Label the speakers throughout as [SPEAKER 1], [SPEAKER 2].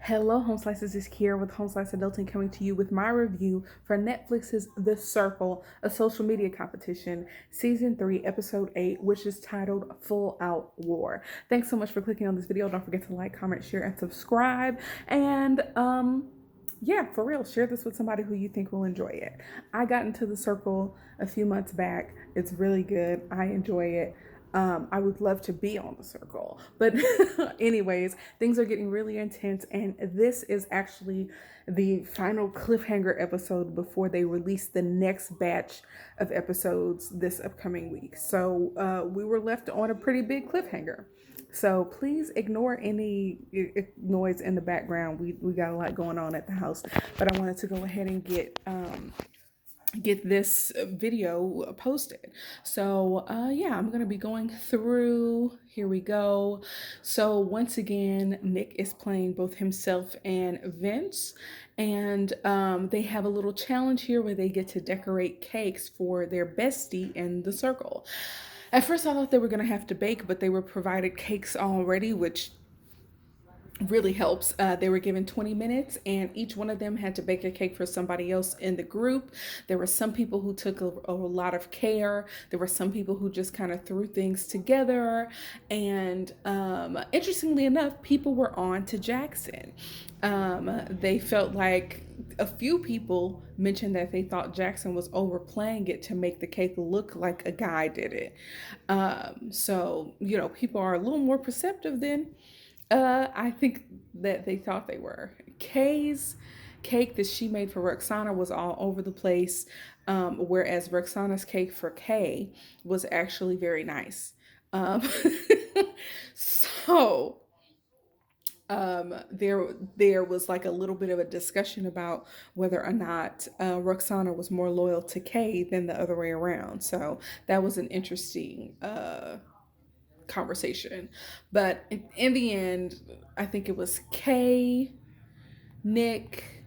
[SPEAKER 1] Hello, Home Slices is here with Home Slice Adulting coming to you with my review for Netflix's The Circle, a social media competition, Season 3, Episode 8, which is titled Full Out War. Thanks so much for clicking on this video. Don't forget to like, comment, share, and subscribe. And yeah, for real, share this with somebody who you think will enjoy it. I got into The Circle a few months back. It's really good. I enjoy it. I would love to be on The Circle. But anyways, things are getting really intense, and this is actually the final cliffhanger episode before they release the next batch of episodes this upcoming week. So we were left on a pretty big cliffhanger. So please ignore any noise in the background. We got a lot going on at the house, but I wanted to go ahead and get this video posted. So yeah, I'm gonna be going through. Here we go. So once again, Nick is playing both himself and Vince, and they have a little challenge here where they get to decorate cakes for their bestie in the circle. At first I thought they were gonna have to bake, but they were provided cakes already, which really helps. They were given 20 minutes, and each one of them had to bake a cake for somebody else in the group. There were some people who took a lot of care. There were some people who just kind of threw things together. And interestingly enough, people were on to Jackson. They felt like a few people mentioned that they thought Jackson was overplaying it to make the cake look like a guy did it. So, people are a little more perceptive than I think that they thought they were. Kay's cake that she made for Roxanna was all over the place, whereas Roxanna's cake for Kay was actually very nice. Um, so there was like a little bit of a discussion about whether or not Roxana was more loyal to Kay than the other way around. So that was an interesting conversation. But in the end, I think it was Kay, Nick,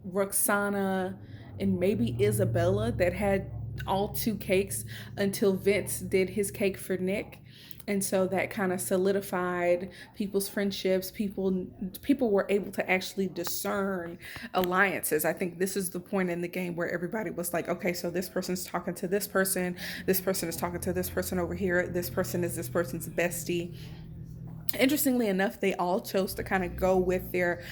[SPEAKER 1] Roxana, and maybe Isabella that had all two cakes until Vince did his cake for Nick. And so that kind of solidified people's friendships. People were able to actually discern alliances. I think this is the point in the game where everybody was like, okay, so this person's talking to this person is talking to this person over here, this person is this person's bestie. Interestingly enough, they all chose to kind of go with their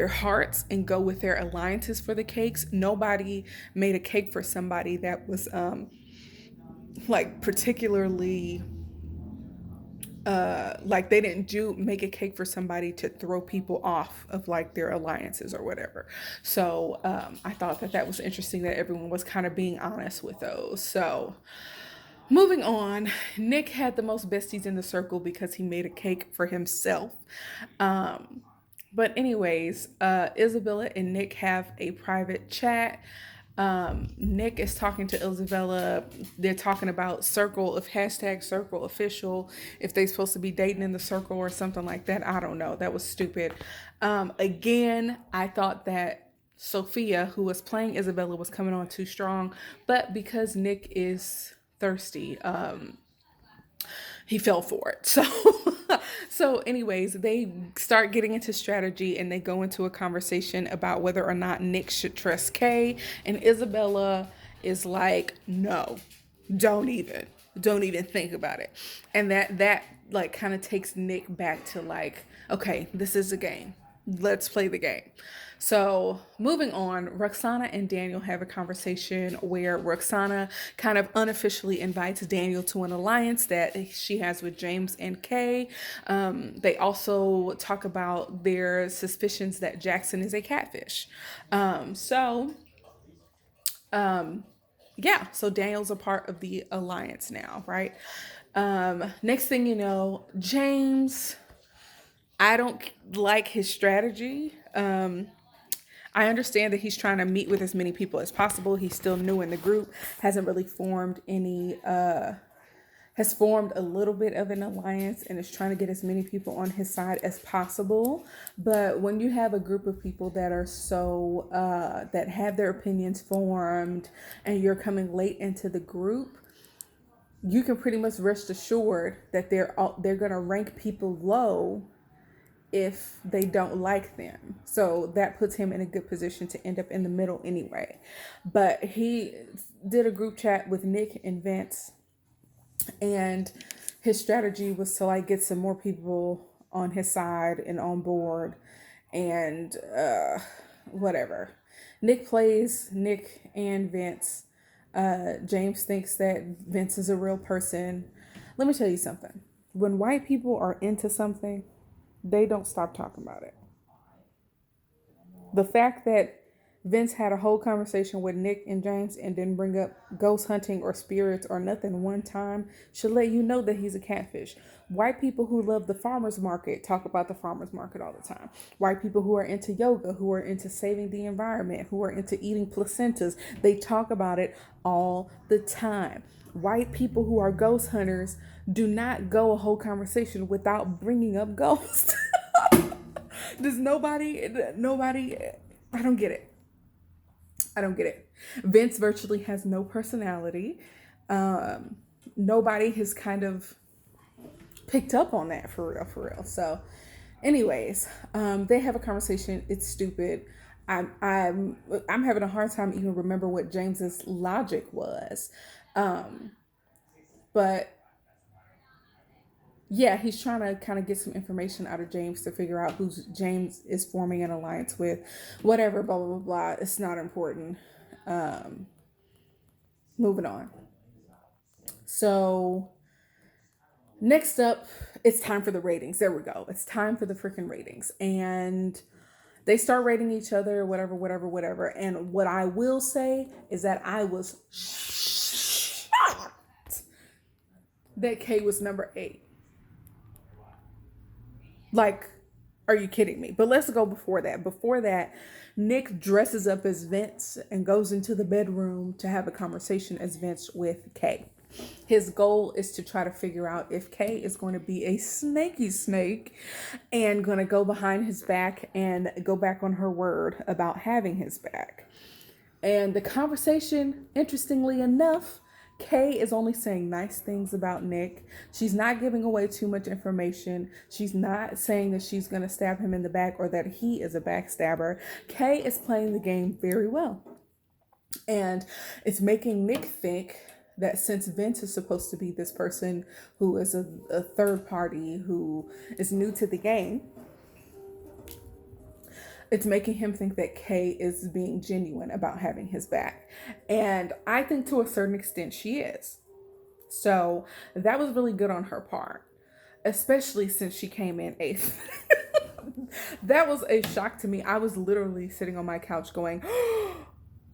[SPEAKER 1] hearts and go with their alliances for the cakes. Nobody made a cake for somebody that was like particularly like they didn't do make a cake for somebody to throw people off of like their alliances or whatever. So I thought that was interesting that everyone was kind of being honest with those. So moving on, Nick had the most besties in the circle because he made a cake for himself. But anyways, Isabella and Nick have a private chat. Nick is talking to Isabella. They're talking about circle of hashtag circle official, if they're supposed to be dating in the circle or something like that. I don't know. That was stupid. Again, I thought that Sophia, who was playing Isabella, was coming on too strong, but because Nick is thirsty, he fell for it. So anyways, they start getting into strategy, and they go into a conversation about whether or not Nick should trust Kay, and Isabella is like, no, don't even think about it. And that like kind of takes Nick back to like, okay, this is a game, let's play the game. So moving on, Roxanna and Daniel have a conversation where Roxanna kind of unofficially invites Daniel to an alliance that she has with James and Kay. They also talk about their suspicions that Jackson is a catfish. Yeah, so Daniel's a part of the alliance now, right? Next thing you know, James, I don't like his strategy. I understand that he's trying to meet with as many people as possible. He's still new in the group, hasn't really formed any, has formed a little bit of an alliance and is trying to get as many people on his side as possible. But when you have a group of people that are so, that have their opinions formed, and you're coming late into the group, you can pretty much rest assured that they're going to rank people low if they don't like them. So that puts him in a good position to end up in the middle anyway. But he did a group chat with Nick and Vince, and his strategy was to like get some more people on his side and on board, and whatever. Nick plays Nick and Vince. James thinks that Vince is a real person. Let me tell you something. When white people are into something, they don't stop talking about it. The fact that Vince had a whole conversation with Nick and James and didn't bring up ghost hunting or spirits or nothing one time should let you know that he's a catfish. White people who love the farmer's market talk about the farmer's market all the time. White people who are into yoga, who are into saving the environment, who are into eating placentas, they talk about it all the time. White people who are ghost hunters do not go a whole conversation without bringing up ghosts. Does nobody, I don't get it. I don't get it. Vince virtually has no personality. Nobody has kind of picked up on that for real. So, anyways, they have a conversation. It's stupid. I'm having a hard time even remember what James's logic was. But yeah, he's trying to kind of get some information out of James to figure out who James is forming an alliance with, whatever, blah, blah, blah, blah. It's not important. Um, Moving on. So, next up, it's time for the ratings. There we go. It's time for the freaking ratings. And they start rating each other, whatever, whatever, whatever. And what I will say is that I was shocked that Kay was number 8. Like, are you kidding me? But let's go before that. Before that, Nick dresses up as Vince and goes into the bedroom to have a conversation as Vince with Kay. His goal is to try to figure out if Kay is going to be a snaky snake and going to go behind his back and go back on her word about having his back. And the conversation, interestingly enough, Kay is only saying nice things about Nick. She's not giving away too much information. She's not saying that she's going to stab him in the back or that he is a backstabber. Kay is playing the game very well. And it's making Nick think that since Vince is supposed to be this person who is a third party who is new to the game, it's making him think that Kay is being genuine about having his back. And I think to a certain extent she is. So that was really good on her part, especially since she came in 8th. That was a shock to me. I was literally sitting on my couch going,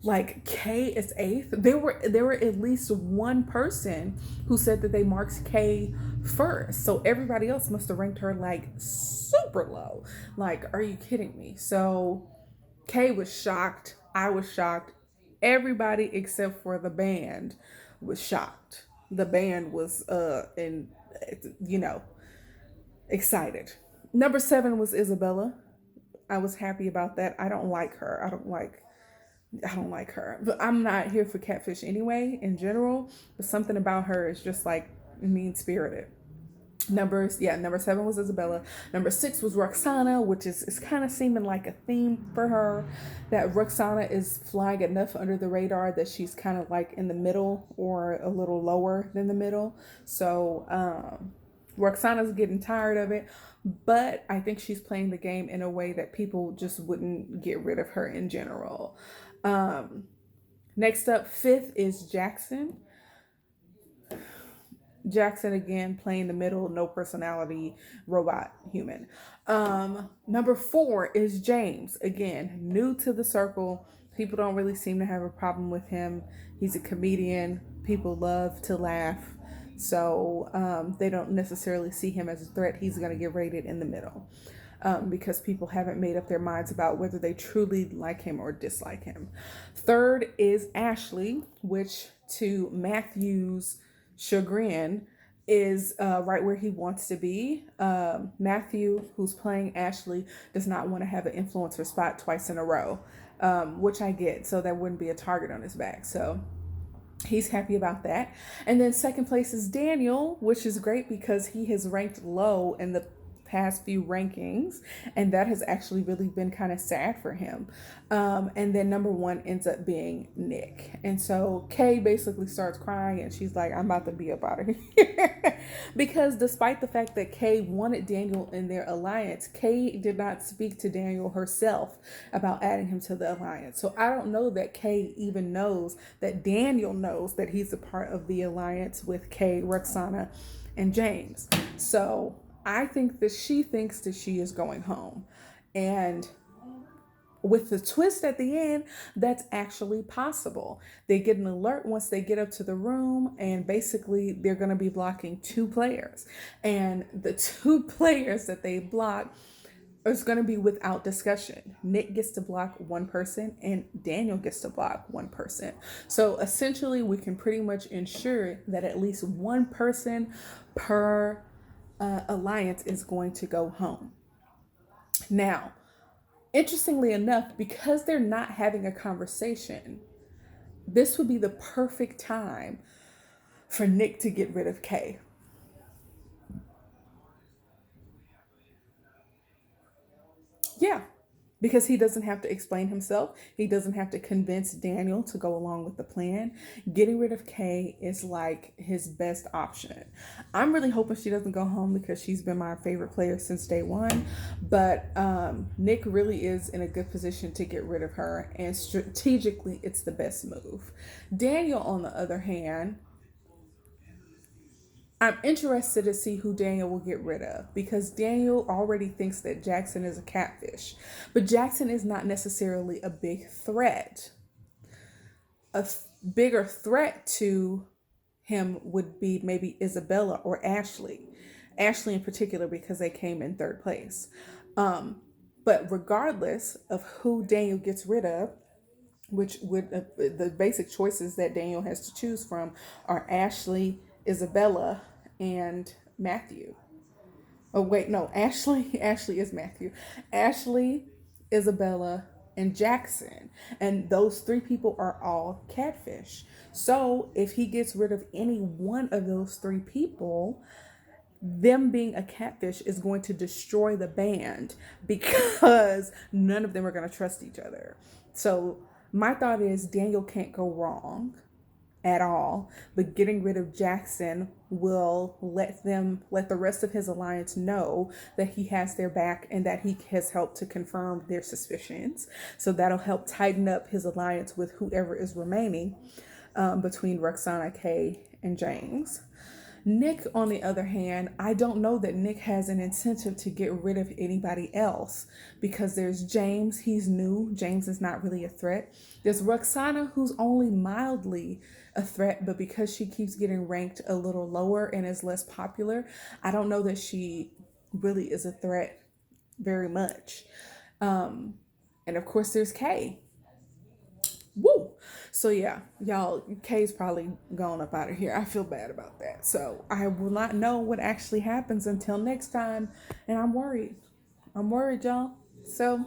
[SPEAKER 1] like, Kay is 8th. There were at least one person who said that they marked Kay first. So everybody else must have ranked her like super low. Like, are you kidding me? So Kay was shocked. I was shocked. Everybody except for the band was shocked. The band was excited. Number 7 was Isabella. I was happy about that. I don't like her. I don't like her. But I'm not here for catfish anyway, in general. But something about her is just like mean-spirited. Number 7 was Isabella. Number 6 was Roxanna, which is kind of seeming like a theme for her. That Roxanna is flying enough under the radar that she's kind of like in the middle or a little lower than the middle. So Roxana's getting tired of it. But I think she's playing the game in a way that people just wouldn't get rid of her in general. Next up, 5th is Jackson. Jackson again playing the middle, no personality, robot human. Number 4 is James. Again, new to the circle. People don't really seem to have a problem with him. He's a comedian. People love to laugh. So they don't necessarily see him as a threat. He's going to get rated in the middle. Because people haven't made up their minds about whether they truly like him or dislike him. 3rd is Ashley, which to Matthew's chagrin is right where he wants to be. Matthew, who's playing Ashley, does not want to have an influencer spot twice in a row, which I get, so there wouldn't be a target on his back. So he's happy about that. And then 2nd place is Daniel, which is great because he has ranked low in the past few rankings, and that has actually really been kind of sad for him. And then number one ends up being Nick. And so Kay basically starts crying and she's like, I'm about to be up out of here. Because despite the fact that Kay wanted Daniel in their alliance, Kay did not speak to Daniel herself about adding him to the alliance. So I don't know that Kay even knows that Daniel knows that he's a part of the alliance with Kay, Roxanna, and James. So I think that she thinks that she is going home. And with the twist at the end, that's actually possible. They get an alert once they get up to the room, and basically they're going to be blocking 2 players. And the 2 players that they block is going to be without discussion. Nick gets to block 1 person and Daniel gets to block 1 person. So essentially we can pretty much ensure that at least 1 person per alliance is going to go home. Now, interestingly enough, because they're not having a conversation, this would be the perfect time for Nick to get rid of Kay. Yeah, because he doesn't have to explain himself. He doesn't have to convince Daniel to go along with the plan. Getting rid of Kay is like his best option. I'm really hoping she doesn't go home because she's been my favorite player since day one. But Nick really is in a good position to get rid of her. And strategically, it's the best move. Daniel, on the other hand, I'm interested to see who Daniel will get rid of, because Daniel already thinks that Jackson is a catfish, but Jackson is not necessarily a big threat. A bigger threat to him would be maybe Isabella or Ashley. Ashley in particular, because they came in 3rd place. But regardless of who Daniel gets rid of, which would the basic choices that Daniel has to choose from are Ashley, Isabella, and Matthew. Oh wait, no, Ashley is Matthew. Ashley, Isabella, and Jackson. And those 3 people are all catfish. So if he gets rid of any one of those 3 people, them being a catfish is going to destroy the band, because none of them are going to trust each other. So my thought is Daniel can't go wrong at all, but getting rid of Jackson will let the rest of his alliance know that he has their back and that he has helped to confirm their suspicions. So that'll help tighten up his alliance with whoever is remaining between Roxanna, Kay, and James. Nick, on the other hand, I don't know that Nick has an incentive to get rid of anybody else, because there's James. He's new. James is not really a threat. There's Roxanna, who's only mildly a threat, but because she keeps getting ranked a little lower and is less popular, I don't know that she really is a threat very much. And of course, there's Kay. Woo! So yeah, y'all, Kay's probably gone up out of here. I feel bad about that. So I will not know what actually happens until next time. And I'm worried. I'm worried, y'all. So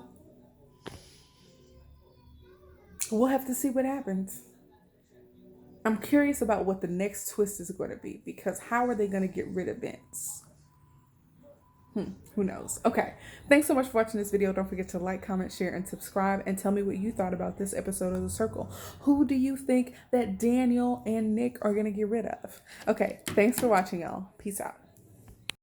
[SPEAKER 1] we'll have to see what happens. I'm curious about what the next twist is going to be, because how are they going to get rid of Vince? Who knows? Okay. Thanks so much for watching this video. Don't forget to like, comment, share, and subscribe, and tell me what you thought about this episode of The Circle. Who do you think that Daniel and Nick are going to get rid of? Okay. Thanks for watching, y'all. Peace out.